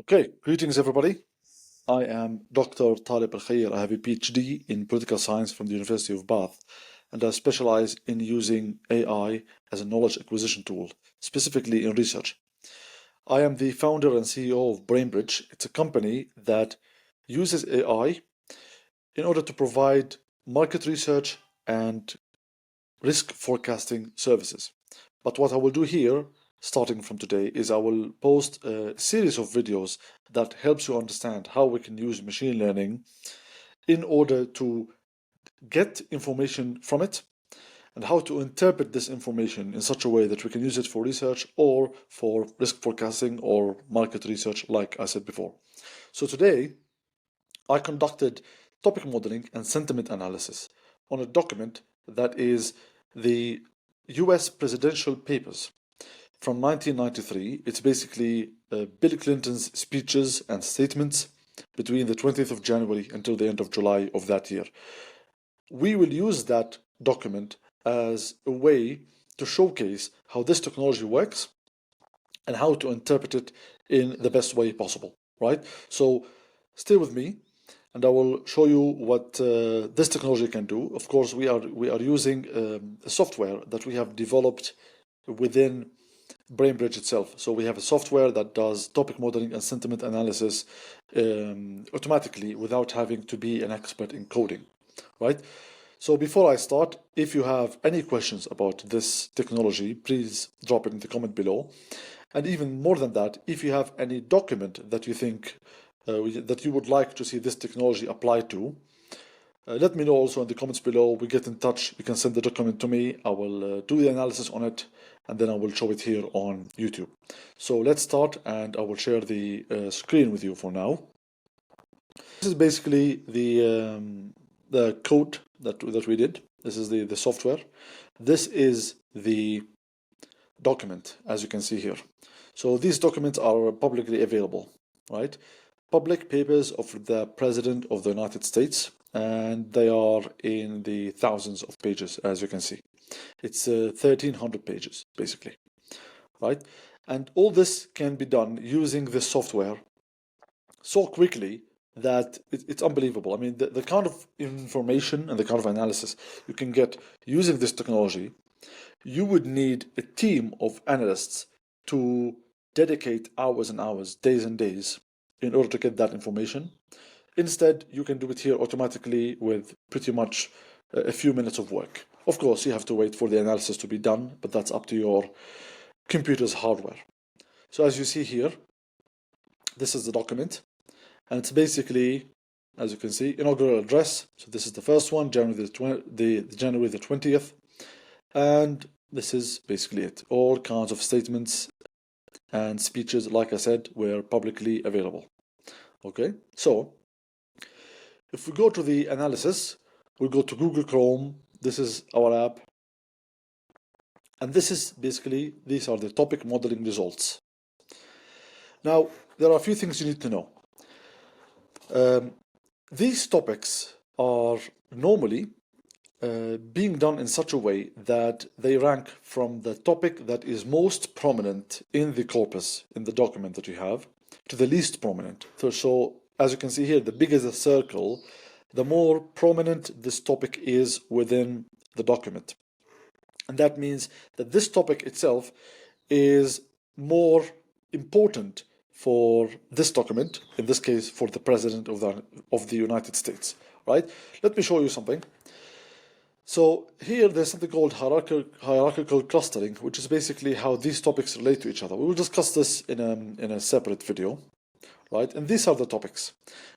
Okay, greetings everybody. I am Dr. Talib Al-Khair. I have a PhD in political science from the University of Bath, and I specialize in using AI as a knowledge acquisition tool, specifically in research. I am the founder and CEO of BrainBridge. It's a company that uses AI in order to provide market research and risk forecasting services. But what I will do here, starting from today, is I will post a series of videos that helps you understand how we can use machine learning in order to get information from it and how to interpret this information in such a way that we can use it for research or for risk forecasting or market research, like I said before. So today, I conducted topic modeling and sentiment analysis on a document that is the US presidential papers from 1993. It's basically Bill Clinton's speeches and statements between the 20th of January until the end of July of that year. We will use that document as a way to showcase how this technology works and how to interpret it in the best way possible, right? So stay with me and I will show you what this technology can do. Of course, we are using a software that we have developed within BrainBridge itself. So we have a software that does topic modeling and sentiment analysis automatically without having to be an expert in coding, right? So before I start, if you have any questions about this technology, please drop it in the comment below. And even more than that, if you have any document that you think that you would like to see this technology applied to, let me know also in the comments below. We get in touch. You can send the document to me. I will do the analysis on it, and then I will show it here on YouTube. So let's start, and I will share the screen with you for now. This is basically the code that we did. This is the software. This is the document, as you can see here. So these documents are publicly available, right? Public papers of the President of the United States, and they are in the thousands of pages, as you can see. It's 1,300 pages, basically, right? And all this can be done using this software so quickly that it's unbelievable. I mean, the kind of information and the kind of analysis you can get using this technology, you would need a team of analysts to dedicate hours and hours, days and days, in order to get that information. Instead, you can do it here automatically with pretty much a few minutes of work. Of course, you have to wait for the analysis to be done, but that's up to your computer's hardware. So as you see here, this is the document, and it's basically, as you can see, inaugural address. So this is the first one, January the 20th, and this is basically it. All kinds of statements and speeches, like I said, were publicly available. Okay, so if we go to the analysis, we'll go to Google Chrome. This is our app. And this is basically, these are the topic modeling results. Now, there are a few things you need to know. These topics are normally being done in such a way that they rank from the topic that is most prominent in the corpus, in the document that you have, to the least prominent. So as you can see here, the bigger the circle, the more prominent this topic is within the document. And that means that this topic itself is more important for this document, in this case for the President of the United States, right? Let me show you something. So here there's something called hierarchical clustering, which is basically how these topics relate to each other. We will discuss this in a separate video, right? And these are the topics.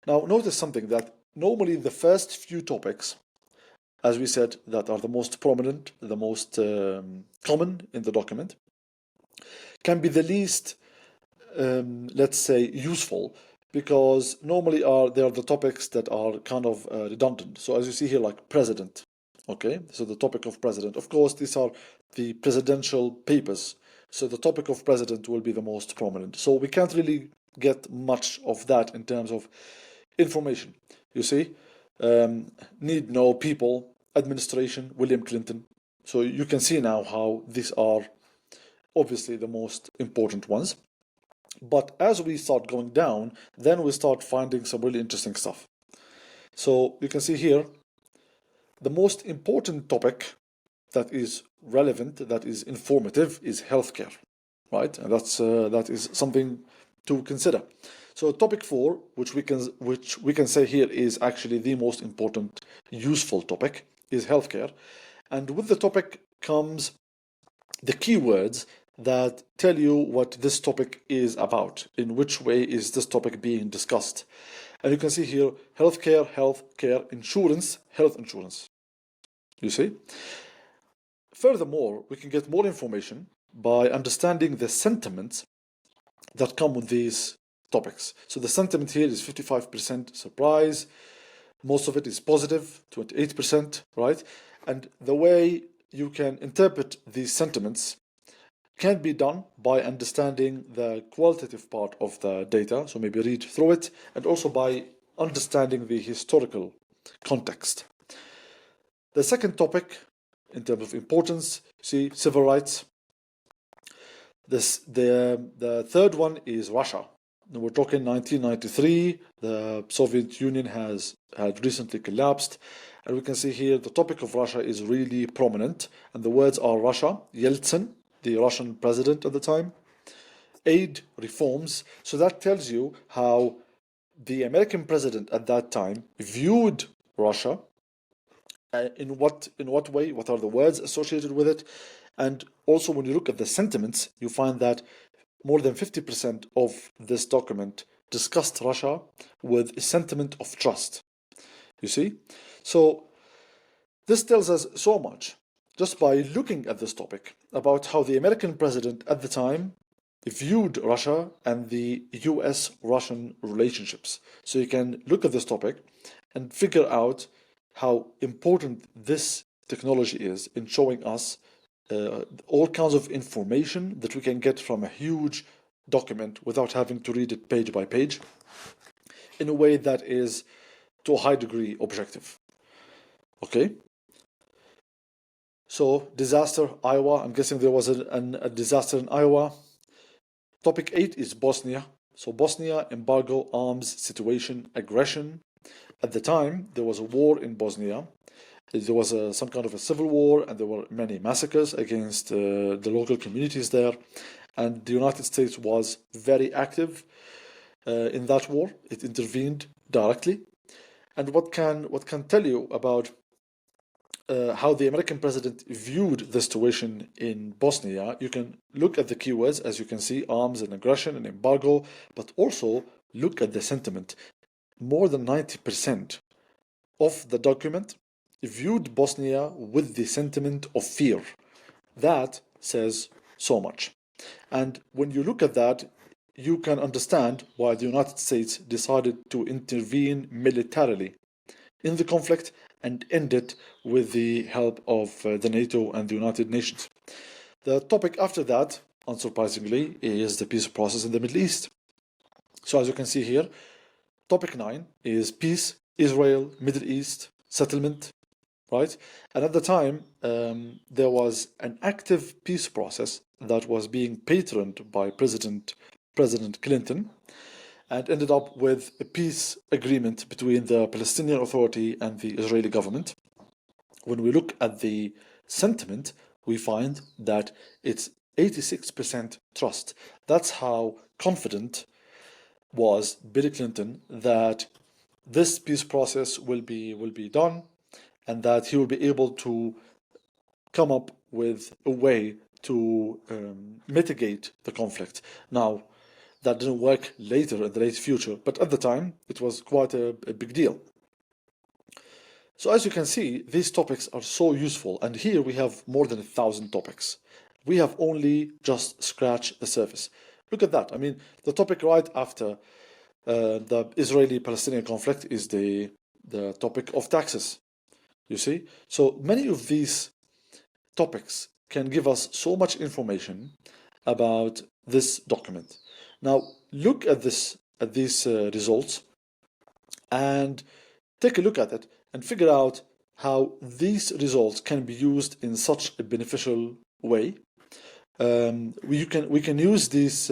Now notice something, that normally the first few topics, as we said, that are the most prominent, the most common in the document, can be the least, let's say, useful, because normally they are the topics that are kind of redundant. So as you see here, like president, okay, so the topic of president, of course, these are the presidential papers. So the topic of president will be the most prominent. So we can't really get much of that in terms of information. You see, need know people, administration, William Clinton. So you can see now how these are obviously the most important ones. But as we start going down, then we start finding some really interesting stuff. So you can see here, the most important topic that is relevant, that is informative, is healthcare, right? And that is something to consider. So topic 4, which we can say here is actually the most important, useful topic, is healthcare. And with the topic comes the keywords that tell you what this topic is about, in which way is this topic being discussed. And you can see here, healthcare, insurance, health insurance. You see? Furthermore, we can get more information by understanding the sentiments that come with these topics. So the sentiment here is 55% surprise, most of it is positive, 28%, right? And the way you can interpret these sentiments can be done by understanding the qualitative part of the data, so maybe read through it, and also by understanding the historical context. The second topic, in terms of importance, see, civil rights. The third one is Russia. We're talking 1993. The Soviet Union had recently collapsed, and we can see here the topic of Russia is really prominent, and the words are Russia, Yeltsin, the Russian president at the time, aid reforms. So that tells you how the American president at that time viewed Russia. In what way? What are the words associated with it? And also, when you look at the sentiments, you find that more than 50% of this document discussed Russia with a sentiment of trust. You see? So this tells us so much just by looking at this topic about how the American president at the time viewed Russia and the US-Russian relationships. So you can look at this topic and figure out how important this technology is in showing us all kinds of information that we can get from a huge document without having to read it page by page in a way that is to a high degree objective. Okay? So, disaster, Iowa. I'm guessing there was a disaster in Iowa. Topic 8 is Bosnia. So, Bosnia, embargo, arms, situation, aggression. At the time, there was a war in Bosnia. There was some kind of a civil war, and there were many massacres against the local communities there. And the United States was very active in that war. It intervened directly. And what can tell you about how the American president viewed the situation in Bosnia? You can look at the keywords, as you can see, arms and aggression and embargo, but also look at the sentiment. More than 90% of the document viewed Bosnia with the sentiment of fear. That says so much. And when you look at that, you can understand why the United States decided to intervene militarily in the conflict and end it with the help of the NATO and the United Nations. The topic after that, unsurprisingly, is the peace process in the Middle East. So as you can see here, topic 9 is peace, Israel, Middle East, settlement, right? And at the time, there was an active peace process that was being patroned by President Clinton, and ended up with a peace agreement between the Palestinian Authority and the Israeli government. When we look at the sentiment, we find that it's 86% trust. That's how confident was Bill Clinton that this peace process will be done, and that he will be able to come up with a way to mitigate the conflict. Now, that didn't work later in the late future, but at the time it was quite a big deal. So as you can see, these topics are so useful, and here we have more than 1,000 topics. We have only just scratched the surface. Look at that. I mean, the topic right after the Israeli-Palestinian conflict is the topic of taxes. You see? So many of these topics can give us so much information about this document. Now, look at these results and take a look at it and figure out how these results can be used in such a beneficial way. we can use this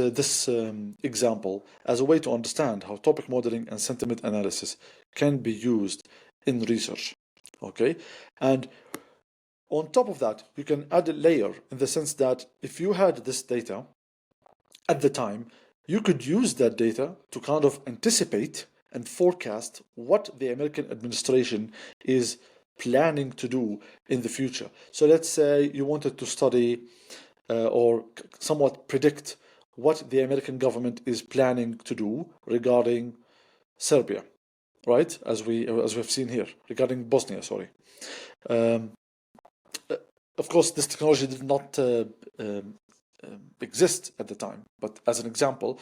example as a way to understand how topic modeling and sentiment analysis can be used in research. Okay, and on top of that, you can add a layer in the sense that if you had this data at the time, you could use that data to kind of anticipate and forecast what the American administration is planning to do in the future. So let's say you wanted to study or somewhat predict what the American government is planning to do regarding Serbia, right? As we've seen here, regarding Bosnia, sorry. Of course, this technology did not exist at the time, but as an example,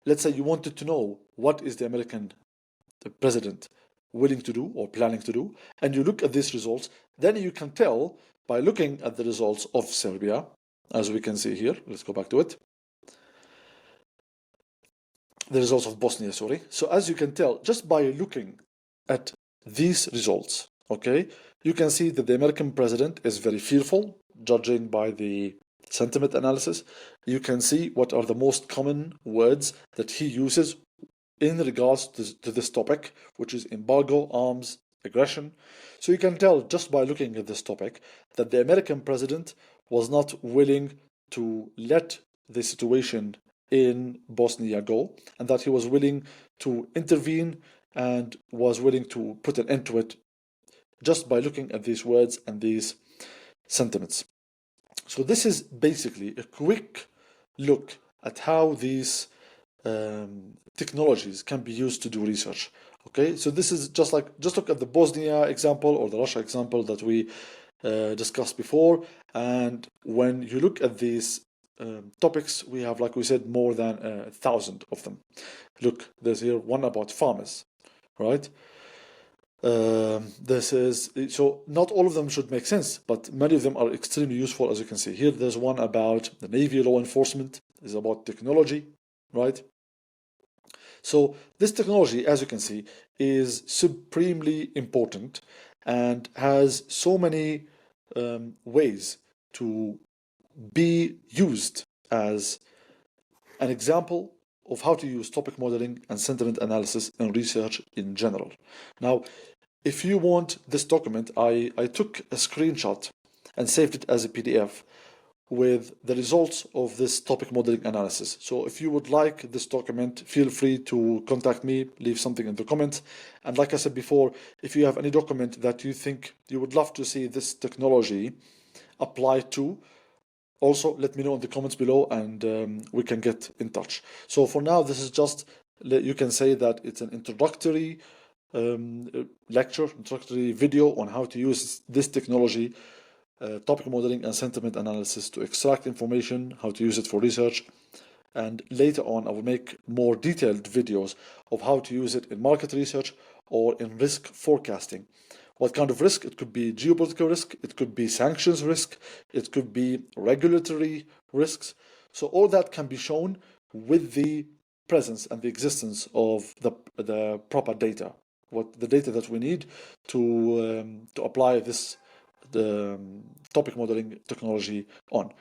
let's say you wanted to know what is the American president willing to do or planning to do, and you look at these results, then you can tell by looking at the results of Serbia, as we can see here. Let's go back to it. The results of Bosnia, sorry. So as you can tell, just by looking at these results, okay, you can see that the American president is very fearful, judging by the sentiment analysis. You can see what are the most common words that he uses in regards to this topic, which is embargo, arms, aggression. So you can tell just by looking at this topic that the American president was not willing to let the situation in Bosnia go, and that he was willing to intervene and was willing to put an end to it just by looking at these words and these sentiments. So this is basically a quick look at how these technologies can be used to do research. Okay, so this is just look at the Bosnia example or the Russia example that we discussed before, and when you look at these topics, we have, like we said, more than 1,000 of them. Look, there's here one about farmers, right? This is so not all of them should make sense, but many of them are extremely useful, as you can see here. There's one about the Navy law enforcement, is about technology, right? So this technology, as you can see, is supremely important and has so many ways to be used as an example of how to use topic modeling and sentiment analysis in research in general. Now, if you want this document, I took a screenshot and saved it as a PDF with the results of this topic modeling analysis. So if you would like this document, feel free to contact me, leave something in the comments. And like I said before, if you have any document that you think you would love to see this technology applied to, also let me know in the comments below, and we can get in touch. So for now, this is just, you can say that it's an introductory lecture, introductory video on how to use this technology, topic modeling and sentiment analysis, to extract information, how to use it for research. And later on, I will make more detailed videos of how to use it in market research or in risk forecasting. What kind of risk? It could be geopolitical risk, it could be sanctions risk, it could be regulatory risks. So all that can be shown with the presence and the existence of the proper data, the data that we need to apply this topic modeling technology on.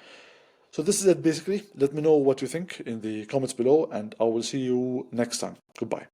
So this is it basically. Let me know what you think in the comments below, and I will see you next time. Goodbye.